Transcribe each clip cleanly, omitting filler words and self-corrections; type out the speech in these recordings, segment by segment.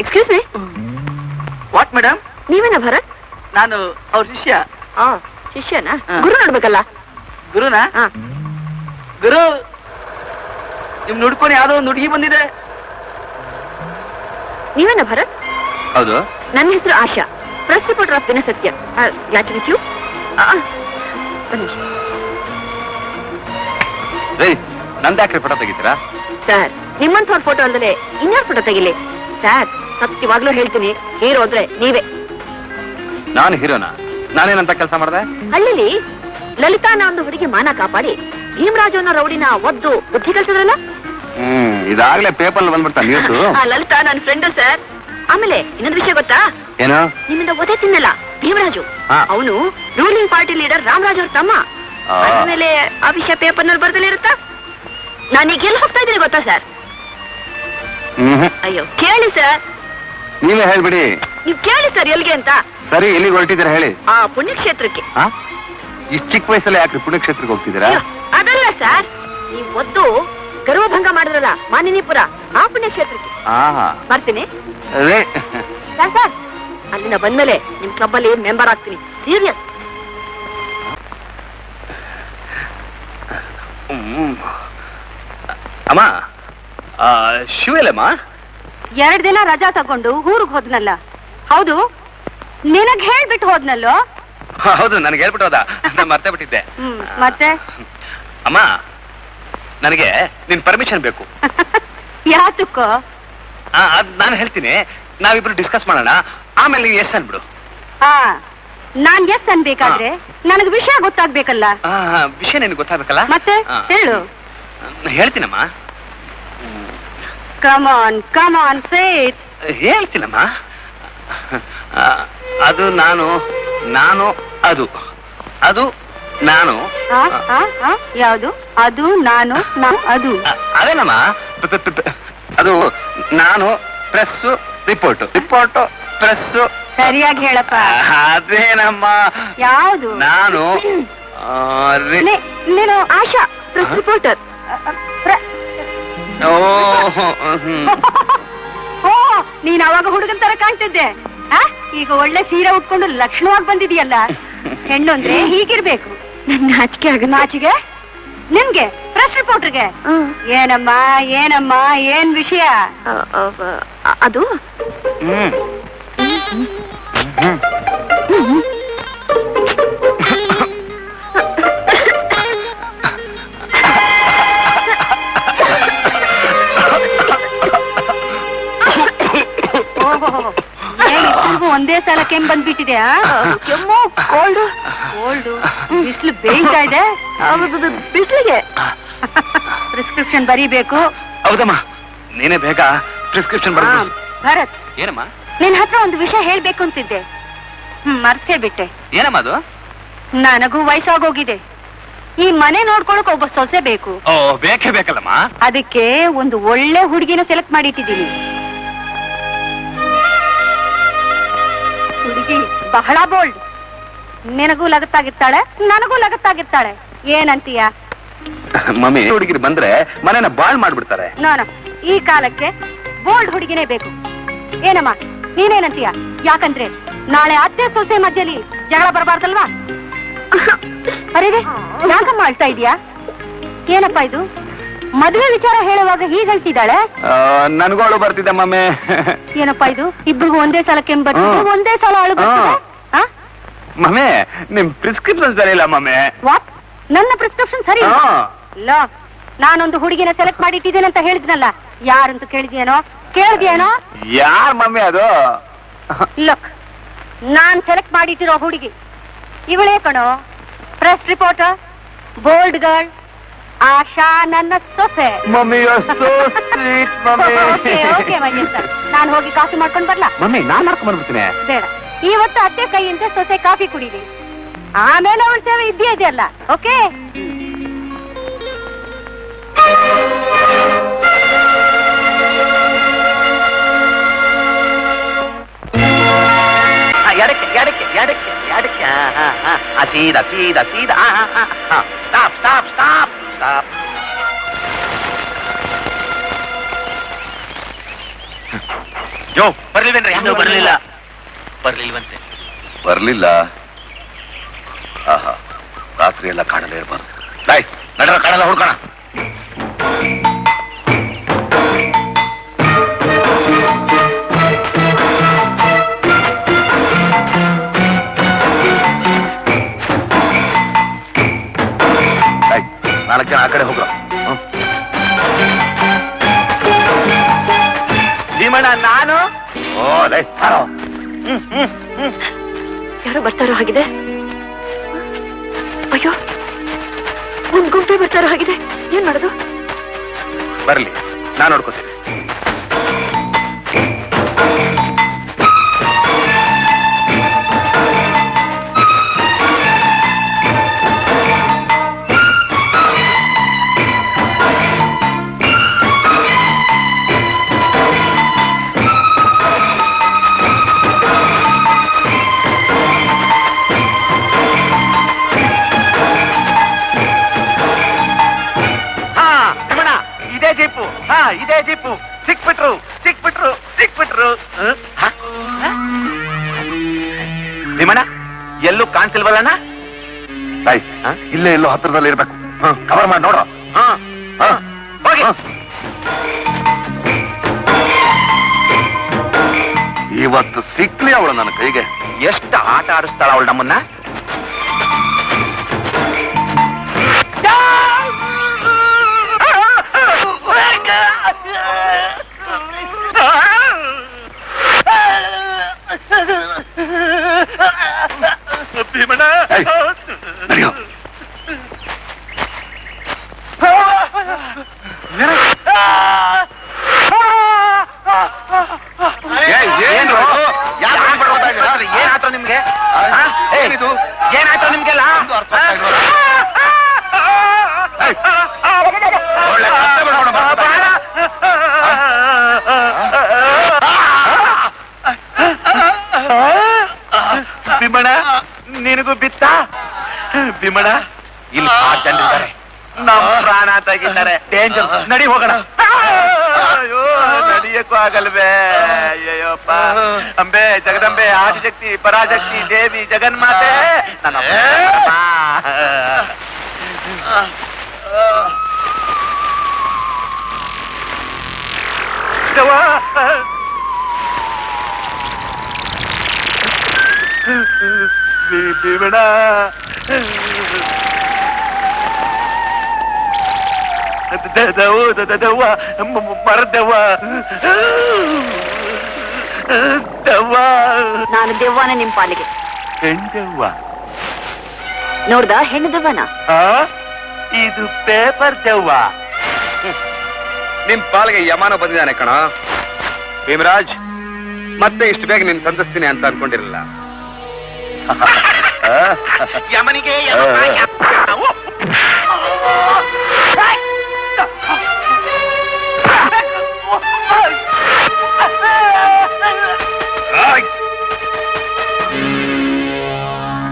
Excuse me. What madam? ನೀವೇನಾ ಭರತ್? ನಾನು ಅವ್ರ ಶಿಷ್ಯ. ಶಿಷ್ಯನಾ? ಗುರು ನೋಡ್ಬೇಕಲ್ಲ. ಗುರುನಾ? ಗುರು ನಿಮ್ ನೋಡ್ಕೊಂಡು ಯಾವ್ದೋ ಒಂದು ಹುಡುಗಿ ಬಂದಿದೆ. ನೀವೇನಾ ಭರತ್? ಹೌದು. ನನ್ನ ಹೆಸರು Asha, press reporter of Dinasatya. ನಂದ್ಯಾಕ್ರೆ ಫೋಟೋ ತೆಗಿತೀರಾ ಸರ್? ನಿಮ್ಮಂಥವ್ರ ಫೋಟೋ ಅಲ್ಲದೆ ಇನ್ಯಾರ ಫೋಟೋ ತೆಗಿಲಿ ಸರ್? ಸತ್ಯವಾಗ್ಲೂ ಹೇಳ್ತೀನಿ, ಹೀರೋ ಅಂದ್ರೆ ನೀವೇ. ನಾನು ಹೀರೋನಾ? ನಾನೇನಂತ ಕೆಲಸ ಮಾಡಿದೆ? ಹಳ್ಳಿಲಿ ಲಲಿತಾ ನಾಮ್ದು ಹುಡುಗಿ ಮಾನ ಕಾಪಾಡಿ ಭೀಮರಾಜು ಅನ್ನೋ ರೌಡಿನ ಒದ್ದು ಬುದ್ಧಿ ಕಲ್ಸಿದ್ರಲ್ಲ. ಇದಾಗ್ಲೇ ಪೇಪರ್ ಬಂದ್ಬಿಡ್ತಾ ನ್ಯೂಸ್. ಲಲಿತಾ ನನ್ನ ಫ್ರೆಂಡು ಸರ್. ಆಮೇಲೆ ಇನ್ನೊಂದು ವಿಷಯ ಗೊತ್ತಾ? ಏನು? ನಿಮ್ಮಿಂದ ಒದೆ ತಿನ್ನಲ್ಲ ಭೀಮರಾಜು, ಅವನು ರೂಲಿಂಗ್ ಪಾರ್ಟಿ ಲೀಡರ್ ರಾಮರಾಜ್ ಅವ್ರ ತಮ್ಮ. ಆಮೇಲೆ ಆ ವಿಷಯ ಪೇಪರ್ ನಲ್ಲಿ ಬರ್ದಲ್ಲೇ ಇರುತ್ತಾ? ನಾನೀಗ ಎಲ್ಲಿ ಹೋಗ್ತಾ ಇದ್ದೀನಿ ಗೊತ್ತಾ ಸರ್? ಅಯ್ಯೋ ಕೇಳಿ ಸರ್. ನೀವೇ ಹೇಳ್ಬಿಡಿ. ನೀವ್ ಕೇಳಿ ಸರ್ ಎಲ್ಲಿಗೆ ಅಂತ. ಸರಿ, ಎಲ್ಲಿಗೆ ಹೊರಟಿದ್ದೀರಾ ಹೇಳಿ. ಆ ಪುಣ್ಯಕ್ಷೇತ್ರಕ್ಕೆ. ಇಷ್ಟು ಚಿಕ್ಕ ವಯಸ್ಸಲ್ಲೇ ಯಾಕೆ ಪುಣ್ಯಕ್ಷೇತ್ರಕ್ಕೆ ಹೋಗ್ತಿದ್ದೀರಾ? ಅದಲ್ಲ ಸರ್, ನೀವ್ ಒದ್ದು ಗರ್ವಭಂಗ ಮಾಡಿದ್ರಲ್ಲ ಮಾನಿನಿಪುರ, ಆ ಪುಣ್ಯಕ್ಷೇತ್ರಕ್ಕೆ ಬರ್ತೀನಿ ಸರ್. ಸರ್ ಅಲ್ಲಿಂದ ಬಂದ್ಮೇಲೆ ನಿಮ್ ಕ್ಲಬ್ ಅಲ್ಲಿ ಮೆಂಬರ್ ಆಗ್ತೀನಿ, ಸೀರಿಯಸ್. ಅಮ್ಮ, ಶಿವಲ್ಲಮ್ಮ 2 ದಿನ ರಜಾ ತಗೊಂಡು ಊರಿಗೆ ಹೋದ್ನಲ್ಲ. ಹೌದು, ನಿನಗ್ ಹೇಳ್ಬಿಟ್ಟು ಹೋದ್ನಲ್ಲೋ? ಹೌದು, ನನಗೆ ಹೇಳ್ಬಿಟ್ಟು ಹೋದ, ನಾನು ಮರ್ತೇ ಬಿಟ್ಟಿದ್ದೆ. ಮತ್ತೆ ಅಮ್ಮ, ನನಗೆ ನಿನ್ ಪರ್ಮಿಷನ್ ಬೇಕು. ಯಾತಕ್ಕೋ? ಅದ್ ನಾನು ಹೇಳ್ತೀನಿ, ನಾವಿಬ್ರು ಡಿಸ್ಕಸ್ ಮಾಡೋಣ, ಆಮೇಲೆ ನೀವು ಎಸ್ ಅನ್ಬಿಡು. ನಾನ್ ಎಸ್ ಅನ್ಬೇಕಾದ್ರೆ ನನಗೆ ವಿಷಯ ಗೊತ್ತಾಗ್ಬೇಕಲ್ಲ. ವಿಷಯ ನಿನ್ಗೆ ಗೊತ್ತಾಗ್ಬೇಕಲ್ಲ. ಮತ್ತೆ ಹೇಳು. ಹೇಳ್ತೀನಮ್ಮ. ಕಮಾನ್ ಕಮಾನ್ ಸೇ ಇಟ್. ಹೇಳ್ತೀನಮ್ಮ. ಅದು ನಾನು, ನಾನು ಅದು, ಅದು ನಾನು. ಯಾವುದು? ಅದು ನಾನು, ಅದು ಅದೇನಮ್ಮ. ಅದು ನಾನು ಪ್ರೆಸ್ ರಿಪೋರ್ಟ್, ರಿಪೋರ್ಟ್ ಪ್ರೆಸ್. ಸರಿಯಾಗಿ ಹೇಳಪ್ಪ. ಅದೇನಮ್ಮ. ಯಾವುದು? ನಾನು ನೀನು ಆಶಾ ಪ್ರೆಸ್ ರಿಪೋರ್ಟರ್. ಓ, ನೀನ್ ಅವಾಗ ಹುಡುಗನ್ ತರ ಕಾಣ್ತಿದ್ದೆ. ಈಗ ಒಳ್ಳೆ ಸೀರೆ ಉಟ್ಕೊಂಡು ಲಕ್ಷಣವಾಗಿ ಬಂದಿದೀಯಲ್ಲ. ಹೆಣ್ಣು ಅಂದ್ರೆ ಹೀಗಿರ್ಬೇಕು. ನಾಚಿಕೆ ಆಗ. ನಾಚಿಗೆ ನಿನ್ಗೆ? ಪ್ರೆಸ್ ರಿಪೋರ್ಟರ್ಗೆ? ಏನಮ್ಮ ಏನಮ್ಮ ಏನ್ ವಿಷಯ? ಅದು ಒಂದೇ ಸಲ ಕೆಮ್ಮು ಬಂದ್ಬಿಟ್ಟಿದೆ. ಕೆಮ್ಮು, ಕೋಲ್ಡು. ಕೋಲ್ಡು, ಬಿಸಿಲು ಬೇಯ್ತಾ ಇದೆ. ಬಿಸಿಲಿಗೆ ಪ್ರಿಸ್ಕ್ರಿಪ್ಷನ್ ಬರೀಬೇಕು. ಹೌದಮ್ಮ, ನೀನೇ ಬೇಗ ಪ್ರಿಸ್ಕ್ರಿಪ್ಷನ್ ಬರೀ. ಭರತ್, ಏನಮ್ಮ? ನಿನ್ ಹತ್ರ ಒಂದು ವಿಷಯ ಹೇಳ್ಬೇಕು ಅಂತಿದ್ದೆ, ಮರ್ತೇ ಬಿಟ್ಟೆ. ಏನಮ್ಮ ಅದು? ನನಗೂ ವಯಸ್ಸಾಗೋಗಿದೆ. ಈ ಮನೆ ನೋಡ್ಕೊಳಕ್ ಒಬ್ಬ ಸೊಸೆ ಬೇಕು. ಬೇಕೇ ಬೇಕಲ್ಲಮ್ಮ. ಅದಕ್ಕೆ ಒಂದು ಒಳ್ಳೆ ಹುಡುಗಿನ ಸೆಲೆಕ್ಟ್ ಮಾಡಿಟ್ಟಿದ್ದೀನಿ. ಹುಡುಗಿ ಬಹಳ ಬೋಲ್ಡ್. ನಿನಗೂ ಲಗತ್ತಾಗಿರ್ತಾಳೆ, ನನಗೂ ಲಗತ್ತಾಗಿರ್ತಾಳೆ. ಏನಂತೀಯ? ಮಮ್ಮಿ, ಹುಡುಗಿರು ಬಂದ್ರೆ ಮನೆನ ಬಾಳ್ ಮಾಡ್ಬಿಡ್ತಾರೆ. ನೋನ, ಈ ಕಾಲಕ್ಕೆ ಬೋಲ್ಡ್ ಹುಡುಗಿನೇ ಬೇಕು. ಏನಮ್ಮ, ನೀನೇನಂತೀಯ? ಯಾಕಂದ್ರೆ ನಾಳೆ ಅತ್ತೆ ಸೊಸೆ ಮಧ್ಯದಲ್ಲಿ ಜಗಳ ಬರಬಾರ್ದಲ್ವಾ? ಅರೆ, ಯಾಕಮ್ಮ ಅಳ್ತಾ ಇದೀಯಾ? ಏನಪ್ಪಾ ಇದು? ಮದುವೆ ವಿಚಾರ ಹೇಳುವಾಗ ಹೀಗೆ ಹೇಳ್ತಿದ್ದಾಳೆ. ನನ್ಗೋಳು ಬರ್ತಿದ್ದೆ ಮಮ್ಮಿ. ಏನಪ್ಪಾ ಇದು? ಇಬ್ರಿಗೂ ಒಂದೇ ಸಲ ಕೆಮ್ಮು ಬರ್ತಿದೆ, ಒಂದೇ ಸಲ ಅಳು ಬರ್ತಿದೆ. ಮಮ್ಮಿ, ನಿಮ್ ಪ್ರಿಸ್ಕ್ರಿಪ್ಷನ್ ಸರಿ ಇಲ್ಲ ಮಮ್ಮಿ. ವಾಟ್? ನನ್ನ ಪ್ರಿಸ್ಕ್ರಿಪ್ಷನ್ ಸರಿ ಇಲ್ಲ? ನಾನೊಂದು ಹುಡುಗಿನ ಸೆಲೆಕ್ಟ್ ಮಾಡಿಟ್ಟಿದ್ದೇನೆ ಅಂತ ಹೇಳಿದ್ನಲ್ಲ, ಯಾರಂತ ಕೇಳಿದ್ಯೇನೋ? ಯಾರ್ ಮಮ್ಮಿ ಅದು? ಲುಕ್, ನಾನ್ ಸೆಲೆಕ್ಟ್ ಮಾಡಿಟ್ಟಿರೋ ಹುಡುಗಿ ಇವಳೇ ಕಣೋ. ಪ್ರೆಸ್ ರಿಪೋರ್ಟರ್, ಬೋಲ್ಡ್ ಗರ್ಲ್, ಆಶಾ ನನ್ನ ಸೊಸೆ. ಮಮ್ಮಿ, ನಾನು ಹೋಗಿ ಕಾಫಿ ಮಾಡ್ಕೊಂಡ್ ಬರ್ಲಾ? ಮಮ್ಮಿ, ನಾನ್ ಮಾಡ್ಕೊಂಡ್ ಬರ್ಬಿಡ್ತೀನಿ. ಬೇಡ, ಇವತ್ತು ಅತ್ತೆ ಕೈಯಿಂದ ಸೊಸೆ ಕಾಫಿ ಕುಡೀಲಿ, ಆಮೇಲೆ ಅವಳ ಸೇವೆ ಇದ್ದೇ ಇದೆಯಲ್ಲ. ಓಕೆ? ಎಡಕ್ಕೆ ಸೀದಾ ಸೀದಾ ಸೀದಾ. ಸ್ಟಾಪ್. ಯೋ ಬರ್ಲಿಲ್ವೇನ್ರಿ? ಬರ್ಲಿಲ್ಲ. ಬರ್ಲಿಲ್ವಂತೆ. ಬರ್ಲಿಲ್ಲ. ಆಹಾ, ರಾತ್ರಿ ಎಲ್ಲ ಕಾಣಲೇ ಇರಬಾರ್ದು. ನಡರ ಕಾಣಲ್ಲ, ಹುಡ್ಕೋಣ. ನಾಲ್ಕು ಜನ ಆ ಕಡೆ ಹೋಗ್ರ. ಭೀಮಣ್ಣ ನಾನು. ಯಾರೋ ಬರ್ತಾರೋ ಹಾಗಿದೆ. ಅಯ್ಯೋ, ಒಂದ್ ಗುಂಪೆ ಬರ್ತಾರೋ ಹಾಗಿದೆ. ಏನ್ ಮಾಡೋದು? ಬರ್ಲಿ, ನಾನು ನೋಡ್ಕೋತೀನಿ. ಇದೇ ಜೀಪು. ಸಿಕ್ಬಿಟ್ರು. ಭೀಮಣ್ಣ ಎಲ್ಲೂ ಕಾಣಿಸಿಲ್ವಲ್ಲಣ್ಣ? ಇಲ್ಲೇ ಎಲ್ಲೋ ಹತ್ರದಲ್ಲಿ ಇರ್ಬೇಕು. ಕವರ್ ಮಾಡಿ ನೋಡು. ಹೋಗಿ. ಇವತ್ತು ಸಿಕ್ಲಿ ಅವಳು ನನ್ನ ಕೈಗೆ. ಎಷ್ಟು ಆಟ ಆಡಿಸ್ತಾಳ ಅವಳು ನಮ್ಮನ್ನ. ಭೀಮಣ್ಣ ನಡೆಯೋ. ಏನಾಯ್ತು ನಿಮ್ಗೆ? ಏನಾಯ್ತು ನಿಮ್ಗೆಲ್ಲ? ಭೀಮಣ್ಣ ನಿನಗೂ ಬಿತ್ತ? ಭೀಮಣ್ಣ ಇಲ್ಲಿ 6 ಜನರಿದ್ದಾರೆ. ನಮ್ಮ ಪ್ರಾಣ ತೆಗಿತಾರೆ. ಡೇಂಜರ್. ನಡಿ ಹೋಗೋಣ. ಅಯ್ಯೋ ನಡಿಯಕ್ಕೂ ಆಗಲ್ವೇ? ಅಯ್ಯಪ್ಪ. ಅಂಬೆ, ಜಗದಂಬೆ, ಆದಿಶಕ್ತಿ, ಪರಾಶಕ್ತಿ, ದೇವಿ, ಜಗನ್ಮಾತೆ ನನ್ನ ಭೀಮಣ್ಣ. ದವ್ವ ಮರದವ್ವ. ನಾನು ದೆವ್ವನ ನಿಮ್ ಪಾಲಿಗೆ. ಹೆಣ್ದವ್ವ ನೋಡ್ದ? ಹೆಣ್ಣು ದೆವ್ವನ. ಇದು ಪೇಪರ್ ದೆವ್ವ. ನಿಮ್ ಪಾಲ್ಗೆ ಯಮಾನ ಬಂದಿದ್ದಾನೆ ಕಣ ಭೀಮರಾಜ್. ಮತ್ತೆ ಇಷ್ಟು ಬೇಗ ನಿನ್ ಸಂತಸ್ತೀನಿ ಅಂತ ಅನ್ಕೊಂಡಿರಲಿಲ್ಲ. ಯಮನಿಗೆ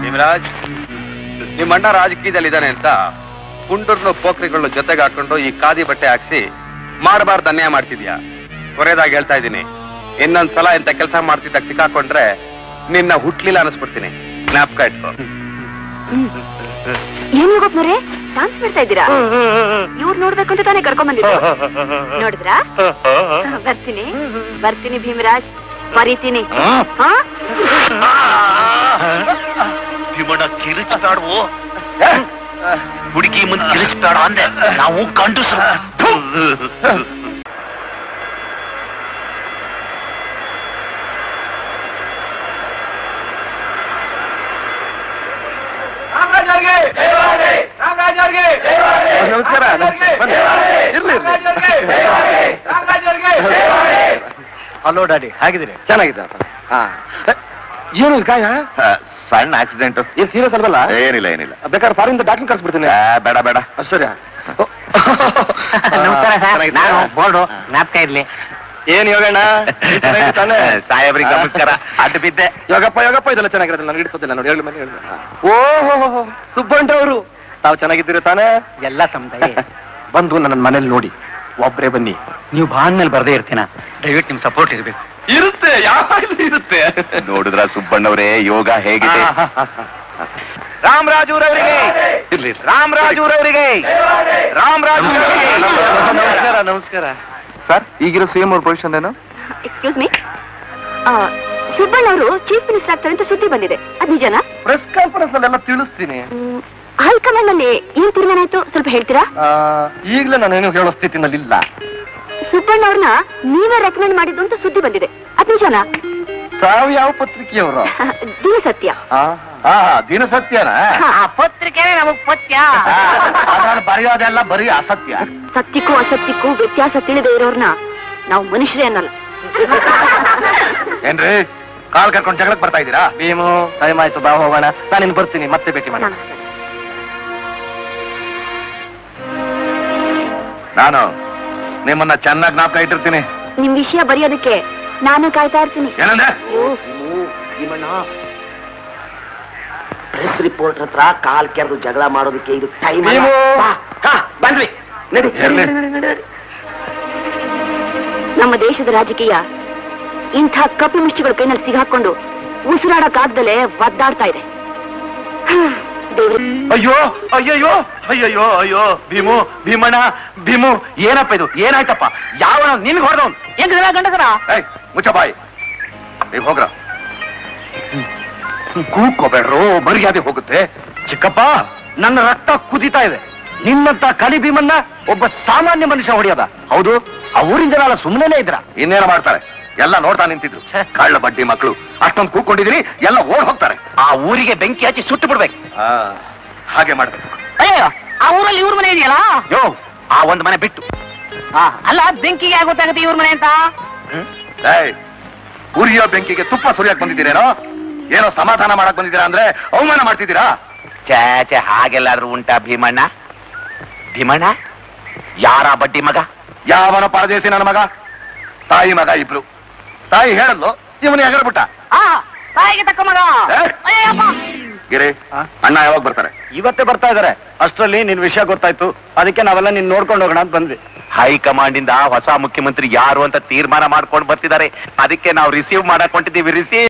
ಭೀಮರಾಜ್, ನಿಮ್ಮ ಅಣ್ಣ ರಾಜಕೀಯದಲ್ಲಿದ್ದಾನೆ ಅಂತ ಕುಂಡೂರ್ನ ಪೋಖ್ರಿಗಳನ್ನ ಜೊತೆಗೆ ಹಾಕೊಂಡು ಈ ಖಾದಿ ಬಟ್ಟೆ ಹಾಕ್ಸಿ ಮಾಡಬಾರ್ದು ಅನ್ಯಾಯ ಮಾಡ್ತಿದ್ಯಾ. ಕೊರೆಯದಾಗಿ ಹೇಳ್ತಾ ಇದ್ದೀನಿ, ಇನ್ನೊಂದ್ಸಲ ಇಂತ ಕೆಲಸ ಮಾಡ್ತಿದ್ದಾಗ ಸಿಕ್ಕಾಕೊಂಡ್ರೆ ನಿನ್ನ ಹುಟ್ಲಿಲ್ಲ ಅನಿಸ್ಬಿಡ್ತೀನಿ. ಜ್ಞಾಪಕ ಇಟ್ಕೋ. ಏನ್ ಹೋಗೋಪ್ನವ್ರೆ ಡಾನ್ಸ್ ಮಾಡ್ತಾ ಇದ್ದೀರಾ? ಇವ್ರು ನೋಡ್ಬೇಕು ಅಂತ ತಾನೇ ಕರ್ಕೊಂಡ್ ಬಂದಿದ್ರು. ನೋಡಿದ್ರಾ? ಬರ್ತೀನಿ ಭೀಮರಾಜ್, ಮರಿತೀನಿ. ಭೀಮಣ್ಣ ಕಿರಿಚ್ಬೇಡವು. ಹುಡುಗಿ ಮುಂದೆ ಕಿರಿಚ್ಬೇಡ ಅಂದೆ. ನಾವು ಗಂಡಸರು. ನಮಸ್ಕಾರ. ಹಲೋ ಡ್ಯಾಡಿ, ಹೇಗಿದ್ದೀರಿ? ಚೆನ್ನಾಗಿದೆ. ಏನು ಗಾಯ? ಸಣ್ಣ ಆಕ್ಸಿಡೆಂಟ್. ಏನ್ ಸೀರಿಯಸ್ ಅಲ್ವಲ್ಲ? ಏನಿಲ್ಲ. ಬೇಕಾದ್ರೆ ಫಾರಿನ್ ಡಾಕ್ಟರ್ ಕಳ್ಸ್ಬಿಡ್ತೀನಿ. ಬೇಡ. ಸರಿ. ನಮಸ್ಕಾರ ಸರ್, ನಾನು ಬೋರ್ಡು ಜ್ಞಾಪಕ ಇರ್ಲಿ. ಏನ್ ಯೋಗಣ್ಣ? ಸಾಹೇಬ್ರಿಗೆ ನಮಸ್ಕಾರ. ಅಡ್ಡ ಬಿದ್ದೆ. ಯೋಗಪ್ಪ ಇದೆಲ್ಲ ಚೆನ್ನಾಗಿರೋದಿಲ್ಲ, ನನಗೆ ಹಿಡಿಸೋದಿಲ್ಲ ನೋಡಿ. ಹೇಳಿ. ಓಹೋ ಸುಬ್ಬಣ್ಣ ಅವರು ತಾವು ಚೆನ್ನಾಗಿದ್ದೀರಿ ತಾನೇ? ಎಲ್ಲ ತಮ್ಮ ಬಂದು ನನ್ನ ಮನೇಲಿ ನೋಡಿ, ಒಬ್ಬರೇ ಬನ್ನಿ. ನೀವು ಬಾನ್ ಮೇಲೆ ಬರ್ದೇ ಇರ್ತೀನ, ದಯವಿಟ್ಟು ನಿಮ್ ಸಪೋರ್ಟ್ ಇರ್ಬೇಕು. ಇರುತ್ತೆ, ಯಾವಾಗಲೂ ಇರುತ್ತೆ. ನೋಡಿದ್ರ ಸುಬ್ಬಣ್ಣವರೇ ಯೋಗ ಹೇಗಿದೆ? ರಾಮರಾಜೂರವರಿಗೆ, ರಾಮರಾಜೂರವರಿಗೆ, ರಾಮರಾಜೂರವರಿಗೆ ನಮಸ್ಕಾರ. ನಮಸ್ಕಾರ ಸರ್. ಈಗಿರೋ ಸಿಎಂ ಅವ್ರ ಪೊಸಿಷನ್ ಏನು? ಎಕ್ಸ್ಕ್ಯೂಸ್ ಮೀ, ಸುಬ್ಬಣ್ಣವರು ಚೀಫ್ ಮಿನಿಸ್ಟರ್ ಆಗ್ತಾರೆ ಅಂತ ಸುದ್ದಿ ಬಂದಿದೆ, ಅದ್ ನಿಜನಾ? ಪ್ರೆಸ್ ಕಾನ್ಫರೆನ್ಸ್ ಅಲ್ಲೆಲ್ಲ ತಿಳಿಸ್ತೀನಿ. ಹೈಕಮಾಂಡ್ ನಲ್ಲಿ ಏನ್ ತೀರ್ಮಾನ ಆಯ್ತು ಸ್ವಲ್ಪ ಹೇಳ್ತೀರಾ? ಈಗಲೇ ನಾನೇನು ಹೇಳೋ ಸ್ಥಿತಿನಲ್ಲಿಲ್ಲ. ಸುಬ್ಬಣ್ಣವ್ರನ್ನ ನೀವೇ ರೆಕಮೆಂಡ್ ಮಾಡಿದ್ದು ಅಂತ ಸುದ್ದಿ ಬಂದಿದೆ, ಅದ್ ನಿಜನಾ? ತಾವು ಯಾವ ಪತ್ರಿಕೆಯವರು? ದಿನಸತ್ಯ. ದಿನಸತ್ಯನ? ಪತ್ರಿಕೆನೇ ನಮಗ್ ಪತ್ಯ. ಬರೆಯೋದೆಲ್ಲ ಬರೀ ಅಸತ್ಯ. ಸತ್ಯಕ್ಕೂ ಅಸತ್ಯಕ್ಕೂ ವ್ಯತ್ಯಾಸ ತಿಳಿದೇ ಇರೋರ್ನ ನಾವು ಮನುಷ್ಯರೇ ಅನ್ನಲ್ಲ. ಏನ್ರಿ ಕಾಲ್ ಕರ್ಕೊಂಡು ಜಗಳಕ್ಕೆ ಬರ್ತಾ ಇದ್ದೀರಾ? ಭೀಮು, ಟೈಮ್ ಆಯ್ತು, ಬಾ ಹೋಗೋಣ. ನಾನು ಇನ್ನು ಬರ್ತೀನಿ, ಮತ್ತೆ ಭೇಟಿ ಮಾಡಿ. ನಾನು ನಿಮ್ಮನ್ನ ಚೆನ್ನಾಗಿ ಜ್ಞಾಪಕ ಇಟ್ಟಿರ್ತೀನಿ. ನಿಮ್ ವಿಷಯ ಬರೆಯೋದಕ್ಕೆ ನಾನು ಕಾಯ್ತಾ ಇರ್ತೀನಿ. ಏನಂದ್ರೆ? ಪ್ರೆಸ್ ರಿಪೋರ್ಟರ್ ಹತ್ರ ಕಾಲ್ ಕೆರೆದು ಜಗಳ ಮಾಡೋದಕ್ಕೆ ಇದು ಟೈಮ್. ಬನ್ರಿ. ನಮ್ಮ ದೇಶದ ರಾಜಕೀಯ ಇಂಥ ಕಪಿ ಮುಷ್ಟಿಗಳ ಕೈನಲ್ಲಿ ಸಿಗಾಕೊಂಡು ಉಸಿರಾಡಕ್ಕಾಗ್ದಲೇ ಒದ್ದಾಡ್ತಾ ಇದೆ. ಅಯ್ಯೋ ಅಯ್ಯಯ್ಯೋ ಅಯ್ಯಯ್ಯೋ ಅಯ್ಯೋ ಭೀಮು, ಭೀಮಣ್ಣ, ಭೀಮು, ಏನಪ್ಪ ಇದು? ಏನಾಯ್ತಪ್ಪ? ಯಾವ ನಿನ್ಗೆ ಹೊಡೆದವನು? ಗಂಡಸರ ಮುಚ್ಚ ಬಾಯಿ. ನೀವು ಹೋಗ್ರ, ಕೂಕೋಬೇಡ್ರು, ಮರ್ಯಾದೆ ಹೋಗುತ್ತೆ. ಚಿಕ್ಕಪ್ಪ, ನನ್ನ ರಕ್ತ ಕುದೀತಾ ಇದೆ. ನಿನ್ನಂತ ಕಲಿ ಭೀಮನ್ನ ಒಬ್ಬ ಸಾಮಾನ್ಯ ಮನುಷ್ಯ ಹೊಡೆಯೋದ? ಹೌದು, ಆ ಊರಿನ ಜನ ಎಲ್ಲ ಸುಮ್ಮನೆ ಇದ್ರ. ಇನ್ನೇನ ಮಾಡ್ತಾರೆ? ಎಲ್ಲ ನೋಡ್ತಾ ನಿಂತಿದ್ರು. ಕಳ್ಳ ಬಡ್ಡಿ ಮಕ್ಕಳು ಅಷ್ಟೊಂದು ಕೂಕೊಂಡಿದೀನಿ, ಎಲ್ಲ ಓಡ್ ಹೋಗ್ತಾರೆ. ಆ ಊರಿಗೆ ಬೆಂಕಿ ಹಚ್ಚಿ ಸುಟ್ಟು ಬಿಡ್ಬೇಕು. ಹಾಗೆ ಮಾಡ್ಬೇಕು. ಅಯ್ಯೋ, ಆ ಊರಲ್ಲಿ ಇವ್ರ ಮನೆ ಇದೆಯಲ್ಲ? ಯೋ, ಆ ಒಂದ್ ಮನೆ ಬಿಟ್ಟು. ಅಲ್ಲ, ಬೆಂಕಿಗೆ ಗೊತ್ತಾಗುತ್ತೆ ಇವ್ರ ಮನೆ ಅಂತ. ಉರಿಯೋ ಬೆಂಕಿಗೆ ತುಪ್ಪ ಸುರಿಯಕ್ ಬಂದಿದ್ದೀರೇನೋ? ಏನೋ ಸಮಾಧಾನ ಮಾಡಕ್ ಬಂದಿದ್ದೀರಾ ಅಂದ್ರೆ ಅವಮಾನ ಮಾಡ್ತಿದ್ದೀರಾ? ಚಾಚೆ, ಹಾಗೆಲ್ಲಾದ್ರೂ ಉಂಟಾ ಭೀಮಣ್ಣ? ಭೀಮಣ್ಣ ಯಾರ ಬಡ್ಡಿ ಮಗ? ಯಾವನ ಪರದೇಸಿ ನನ್ನ ಮಗ? ತಾಯಿ ಮಗ ಇಬ್ರು. ತಾಯಿ ಹೇಳದ್ಲು, ಇವನು ಎಗರ್ಬಿಟ್ಟ. ತಾಯಿಗೆ ತಕ್ಕ ಮಗ. ಗಿರಿ, ಅಣ್ಣ ಯಾವಾಗ ಬರ್ತಾರೆ? ಇವತ್ತೇ ಬರ್ತಾ ಇದಾರೆ. ಅಷ್ಟರಲ್ಲಿ ನಿನ್ ವಿಷಯ ಗೊತ್ತಾಯ್ತು, ಅದಕ್ಕೆ ನಾವೆಲ್ಲ ನಿನ್ ನೋಡ್ಕೊಂಡು ಹೋಗೋಣ ಅಂತ ಬಂದ್ವಿ. ಹೈಕಮಾಂಡ್ ಇಂದ ಹೊಸ ಮುಖ್ಯಮಂತ್ರಿ ಯಾರು ಅಂತ ತೀರ್ಮಾನ ಮಾಡ್ಕೊಂಡು ಬರ್ತಿದ್ದಾರೆ. ಅದಕ್ಕೆ ನಾವು ರಿಸೀವ್ ಮಾಡಕ್ ಹೊಂಟಿದ್ದೀವಿ. ರಿಸೀವ್